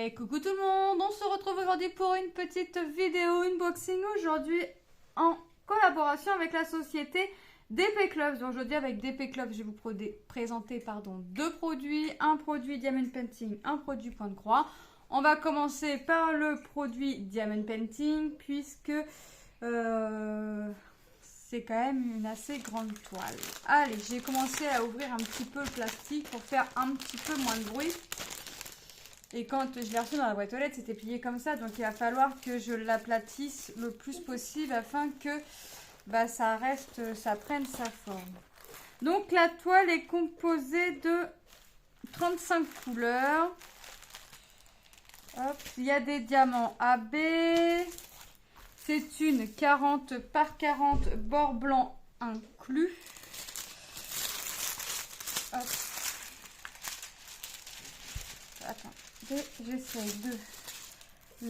Hey, coucou tout le monde, on se retrouve aujourd'hui pour une petite vidéo unboxing aujourd'hui en collaboration avec la société DP Clubs. Aujourd'hui avec DP Clubs, je vais vous présenter deux produits, un produit Diamond Painting, un produit point de croix. On va commencer par le produit Diamond Painting puisque c'est quand même une assez grande toile. Allez, j'ai commencé à ouvrir un petit peu le plastique pour faire un petit peu moins de bruit. Et quand je l'ai reçu dans la boîte aux lettres, c'était plié comme ça. Donc il va falloir que je l'aplatisse le plus possible afin que ça prenne sa forme. Donc la toile est composée de 35 couleurs. Hop, il y a des diamants AB. C'est une 40 par 40 bord blanc inclus. Hop. Attends. J'essaie de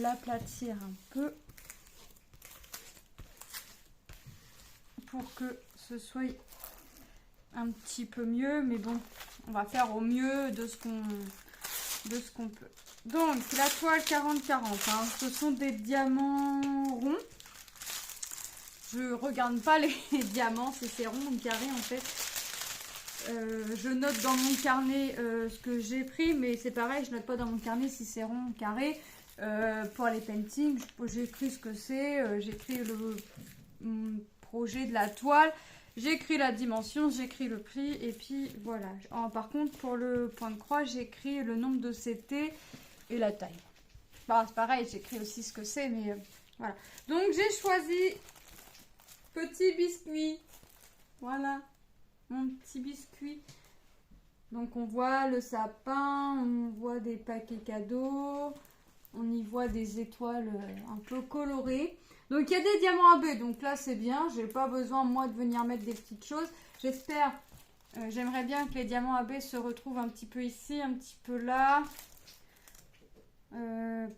l'aplatir un peu pour que ce soit un petit peu mieux, mais bon, on va faire au mieux de ce qu'on peut. Donc la toile 40-40, hein, ce sont des diamants ronds. Je regarde pas les diamants, c'est rond ou carré en fait. Je note dans mon carnet ce que j'ai pris, mais c'est pareil, je note pas dans mon carnet si c'est rond ou carré. Pour les paintings, j'écris ce que c'est, j'écris le projet de la toile, j'écris la dimension, j'écris le prix, et puis voilà. Par contre, pour le point de croix, j'écris le nombre de CT et la taille. Bah, c'est pareil, j'écris aussi ce que c'est, mais voilà. Donc j'ai choisi petit biscuit, voilà. Mon petit biscuit. Donc on voit le sapin, on voit des paquets cadeaux, on y voit des étoiles un peu colorées. Donc il y a des diamants AB, donc là c'est bien, j'ai pas besoin moi de venir mettre des petites choses. J'espère, j'aimerais bien que les diamants AB se retrouvent un petit peu ici, un petit peu là.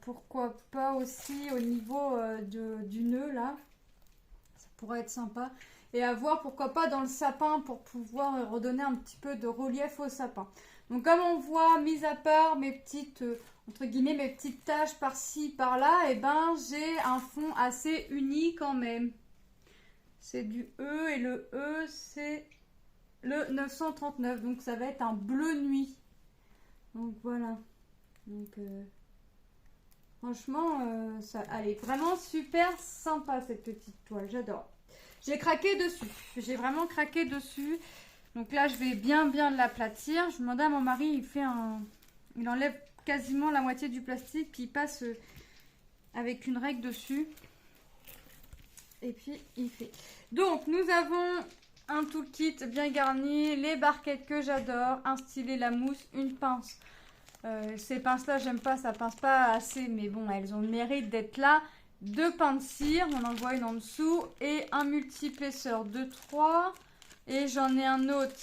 Pourquoi pas aussi au niveau du nœud là, ça pourrait être sympa. Et à voir pourquoi pas dans le sapin pour pouvoir redonner un petit peu de relief au sapin. Donc comme on voit, mis à part mes petites, entre guillemets, mes petites taches par-ci, par-là, et j'ai un fond assez uni quand même. C'est du E et le E c'est le 939. Donc ça va être un bleu nuit. Donc voilà. Donc franchement, elle est vraiment super sympa cette petite toile, j'adore. J'ai craqué dessus, j'ai vraiment craqué dessus. Donc là, je vais bien l'aplatir. Je demandais à mon mari, il enlève quasiment la moitié du plastique, puis il passe avec une règle dessus. Et puis, il fait. Donc, nous avons un toolkit bien garni, les barquettes que j'adore, un stylet, la mousse, une pince. Ces pinces-là, j'aime pas, ça pince pas assez, mais bon, elles ont le mérite d'être là. 2 pains de cire, on en voit une en dessous, et un multi-épaisseur de 3. Et j'en ai un autre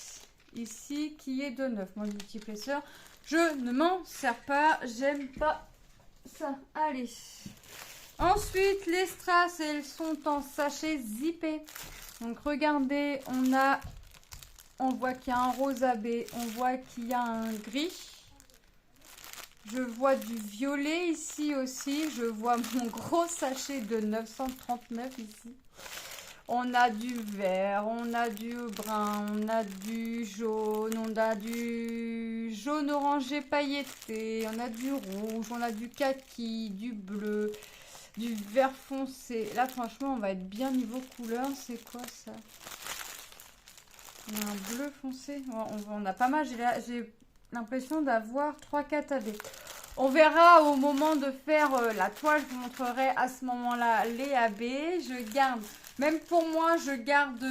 ici qui est de 9. Moi, le multi-épaisseur, je ne m'en sers pas, j'aime pas ça. Allez. Ensuite, les strass, elles sont en sachet zippé. Donc, regardez, on voit qu'il y a un rose AB, on voit qu'il y a un gris. Je vois du violet ici aussi. Je vois mon gros sachet de 939 ici. On a du vert, on a du brun, on a du jaune, on a du jaune orangé pailleté, on a du rouge, on a du kaki, du bleu, du vert foncé. Là, franchement, on va être bien niveau couleur. C'est quoi ça? On a un bleu foncé. On a pas mal. J'ai l'impression d'avoir 3-4 AB. On verra au moment de faire la toile, je vous montrerai à ce moment-là les AB. Je garde, même pour moi, je garde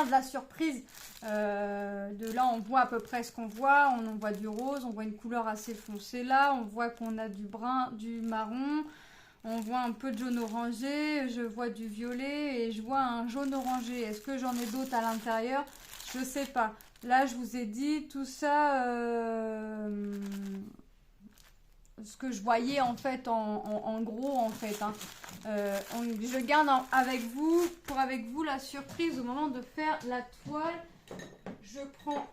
la surprise. De là, on voit à peu près ce qu'on voit. On en voit du rose, on voit une couleur assez foncée là. On voit qu'on a du brun, du marron. On voit un peu de jaune orangé. Je vois du violet et je vois un jaune orangé. Est-ce que j'en ai d'autres à l'intérieur? Je sais pas. Là, je vous ai dit tout ça, ce que je voyais en fait, en gros en fait. Hein. Je garde avec vous la surprise au moment de faire la toile. Je prends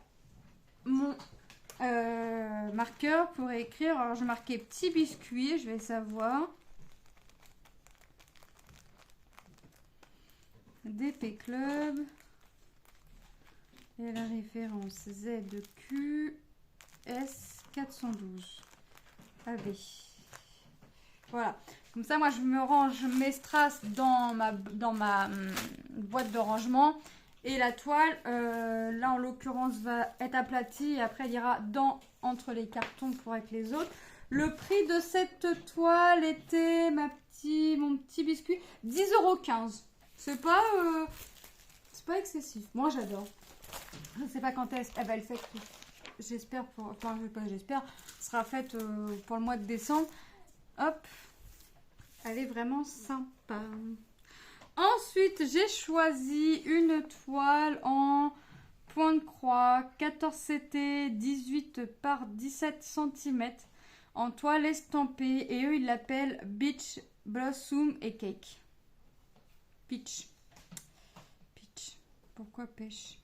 mon marqueur pour écrire. Alors, je marquais petit biscuit, je vais savoir. DP Club. Et la référence ZQS 412. AB. Voilà. Comme ça, moi, je me range mes strass dans ma boîte de rangement. Et la toile, là, en l'occurrence, va être aplatie. Et après, elle ira entre les cartons pour être les autres. Le prix de cette toile était, mon petit biscuit, 10,15 €. C'est pas excessif. Moi, j'adore. Je ne sais pas quand elle va le faire. J'espère, j'espère, sera faite pour le mois de décembre. Hop. Elle est vraiment sympa. Ensuite, j'ai choisi une toile en point de croix 14 CT 18 par 17 cm en toile estampée et eux ils l'appellent Beach Blossom et Cake. Peach. Pourquoi pêche?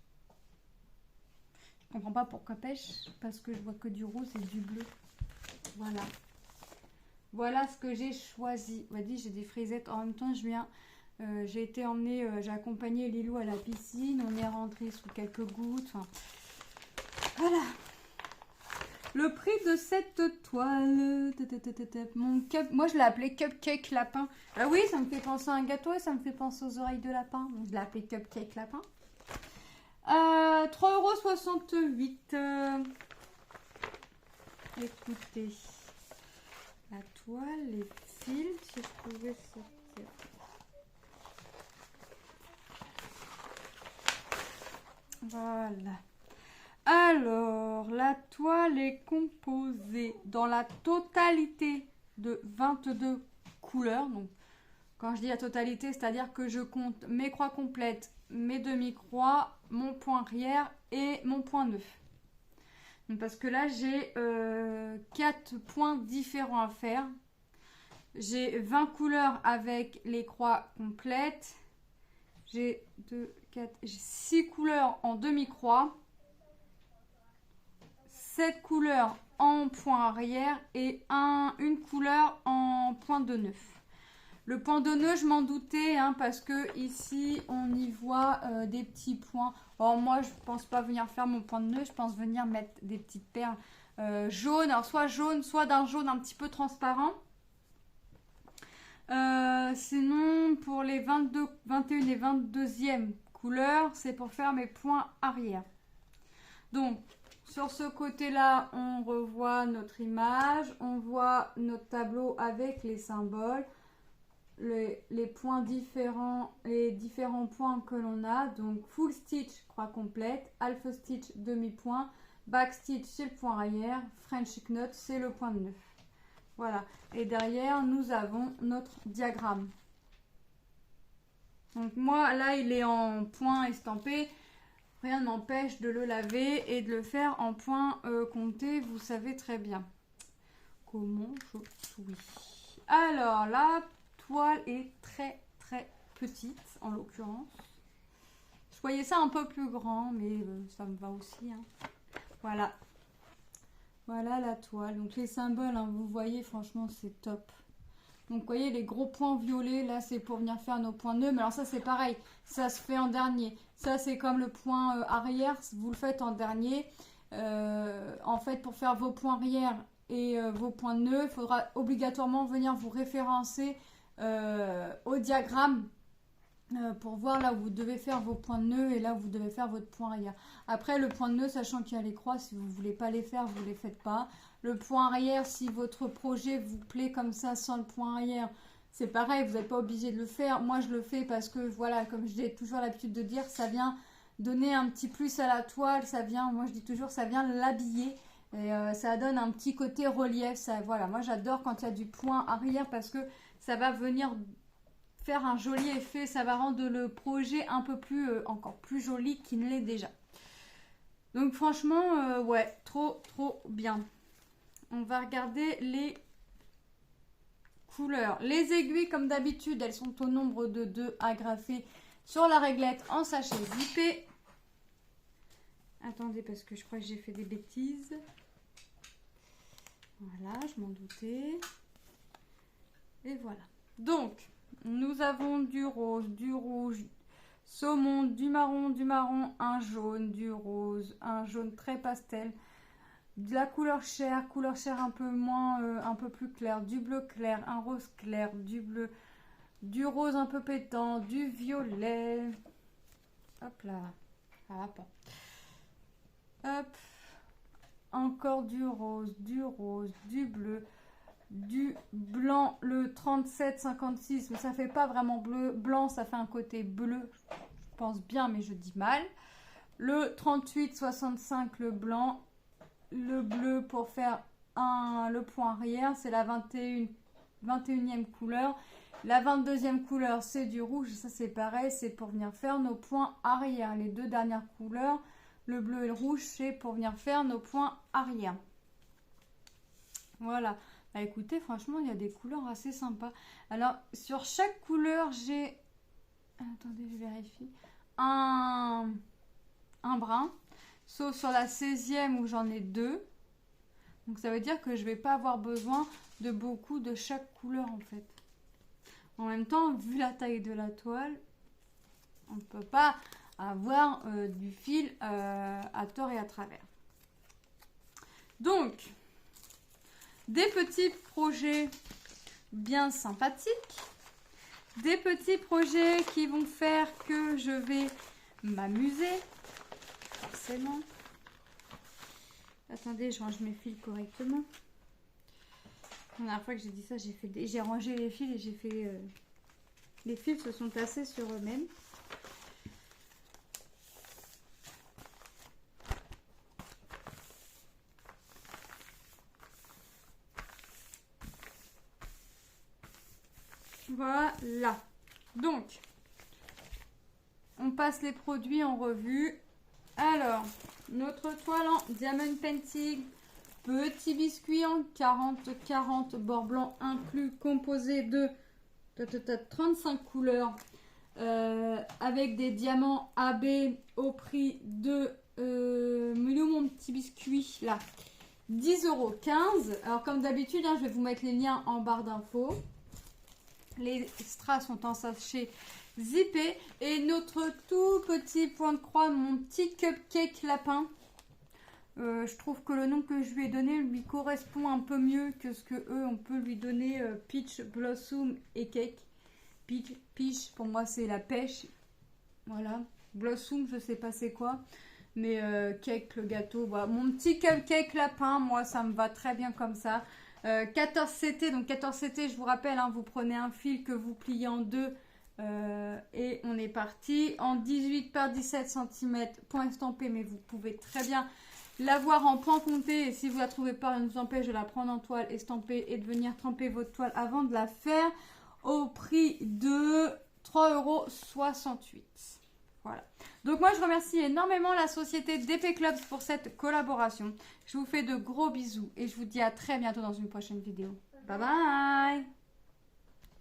Je comprends pas pourquoi pêche parce que je vois que du rose et du bleu. Voilà. Voilà ce que j'ai choisi. On va dire j'ai des frisettes en même temps. J'ai été emmenée, j'ai accompagné Lilou à la piscine. On est rentré sous quelques gouttes. Enfin, voilà. Le prix de cette toile. Moi je l'ai appelé Cupcake Lapin. Ah oui, ça me fait penser à un gâteau et ça me fait penser aux oreilles de lapin. Donc je l'ai appelé Cupcake Lapin. 3,68 €. Écoutez. La toile, les fils, si je pouvais sortir. Voilà. Alors, la toile est composée dans la totalité de 22 couleurs. Donc, quand je dis la totalité, c'est-à-dire que je compte mes croix complètes, mes demi-croix, mon point arrière et mon point neuf. Parce que là, j'ai 4 points différents à faire. J'ai 20 couleurs avec les croix complètes. J'ai 6 couleurs en demi-croix. 7 couleurs en point arrière et une couleur en point de neuf. Le point de nœud, je m'en doutais, parce que ici, on y voit des petits points. Alors moi, je pense pas venir faire mon point de nœud, je pense venir mettre des petites perles jaunes. Alors soit jaune, soit d'un jaune un petit peu transparent. Sinon, pour les 22, 21 et 22e couleurs, c'est pour faire mes points arrière. Donc, sur ce côté-là, on revoit notre image, on voit notre tableau avec les symboles. Les points différents, les différents points que l'on a. Donc full stitch, croix complète, half stitch, demi-point, back stitch, c'est le point arrière, French knot, c'est le point de neuf. Voilà. Et derrière, nous avons notre diagramme. Donc moi, là, il est en point estampé. Rien ne m'empêche de le laver et de le faire en point compté. Vous savez très bien comment je suis. Alors là, toile est très petite en l'occurrence. Je voyais ça un peu plus grand, mais ça me va aussi. Voilà. Voilà la toile. Donc les symboles, vous voyez, franchement, c'est top. Donc vous voyez les gros points violets, là c'est pour venir faire nos points nœuds. Mais alors ça c'est pareil, ça se fait en dernier. Ça c'est comme le point arrière, vous le faites en dernier. En fait, pour faire vos points arrière et vos points nœuds, il faudra obligatoirement venir vous référencer au diagramme pour voir là où vous devez faire vos points de nœud et là où vous devez faire votre point arrière. Après le point de nœud, sachant qu'il y a les croix, si vous ne voulez pas les faire, vous ne les faites pas. Le point arrière, si votre projet vous plaît comme ça sans le point arrière, c'est pareil, vous n'êtes pas obligé de le faire. Moi je le fais parce que voilà, comme j'ai toujours l'habitude de dire, ça vient donner un petit plus à la toile, ça vient, moi je dis toujours, ça vient l'habiller. Et ça donne un petit côté relief. Ça, voilà, moi j'adore quand il y a du point arrière parce que ça va venir faire un joli effet. Ça va rendre le projet un peu plus, encore plus joli qu'il ne l'est déjà. Donc franchement, ouais, trop bien. On va regarder les couleurs. Les aiguilles, comme d'habitude, elles sont au nombre de 2 agrafées sur la réglette en sachet zippé. Attendez, parce que je crois que j'ai fait des bêtises. Voilà, je m'en doutais. Et voilà. Donc, nous avons du rose, du rouge, saumon, du marron, un jaune, du rose, un jaune très pastel, de la couleur chair un peu moins, un peu plus clair, du bleu clair, un rose clair, du bleu, du rose un peu pétant, du violet. Hop là, ça va pas. Hop, encore du rose, du bleu, du blanc, le 37-56, mais ça fait pas vraiment bleu, blanc, ça fait un côté bleu, je pense bien, mais je dis mal. Le 38-65, le blanc, le bleu pour faire le point arrière, c'est la 21e couleur. La 22e couleur, c'est du rouge, ça c'est pareil, c'est pour venir faire nos points arrière. Les deux dernières couleurs, le bleu et le rouge, c'est pour venir faire nos points arrière. Voilà. Bah, écoutez, franchement, il y a des couleurs assez sympas. Alors, sur chaque couleur, j'ai... Attendez, je vérifie. Un brun. Sauf sur la 16e où j'en ai 2. Donc, ça veut dire que je ne vais pas avoir besoin de beaucoup de chaque couleur, en fait. En même temps, vu la taille de la toile, on ne peut pas avoir du fil à tort et à travers. Donc, des petits projets bien sympathiques. Des petits projets qui vont faire que je vais m'amuser. Forcément. Attendez, je range mes fils correctement. La dernière fois que j'ai dit ça, j'ai rangé les fils et j'ai fait... les fils se sont tassés sur eux-mêmes. Voilà. Donc, on passe les produits en revue. Alors, notre toile en Diamond Painting, petit biscuit en 40-40, bord blanc inclus, composé de 35 couleurs, avec des diamants AB au prix de mon petit biscuit là, 10,15 €. Alors comme d'habitude, hein, je vais vous mettre les liens en barre d'infos. Les strass sont en sachet zippé. Et notre tout petit point de croix, mon petit cupcake lapin. Je trouve que le nom que je lui ai donné lui correspond un peu mieux que ce que eux on peut lui donner. Peach, Blossom et Cake. Peach pour moi c'est la pêche. Voilà. Blossom je sais pas c'est quoi. Mais Cake le gâteau. Voilà. Mon petit cupcake lapin, moi ça me va très bien comme ça. 14 CT, donc 14 CT, je vous rappelle, hein, vous prenez un fil que vous pliez en deux et on est parti. En 18 par 17 cm, point estampé, mais vous pouvez très bien l'avoir en point compté. Et si vous la trouvez pas, rien ne vous empêche de la prendre en toile estampée et de venir tremper votre toile avant de la faire au prix de 3,68 €. Voilà. Donc moi je remercie énormément la société DP Clubs pour cette collaboration. Je vous fais de gros bisous et je vous dis à très bientôt dans une prochaine vidéo. Bye bye!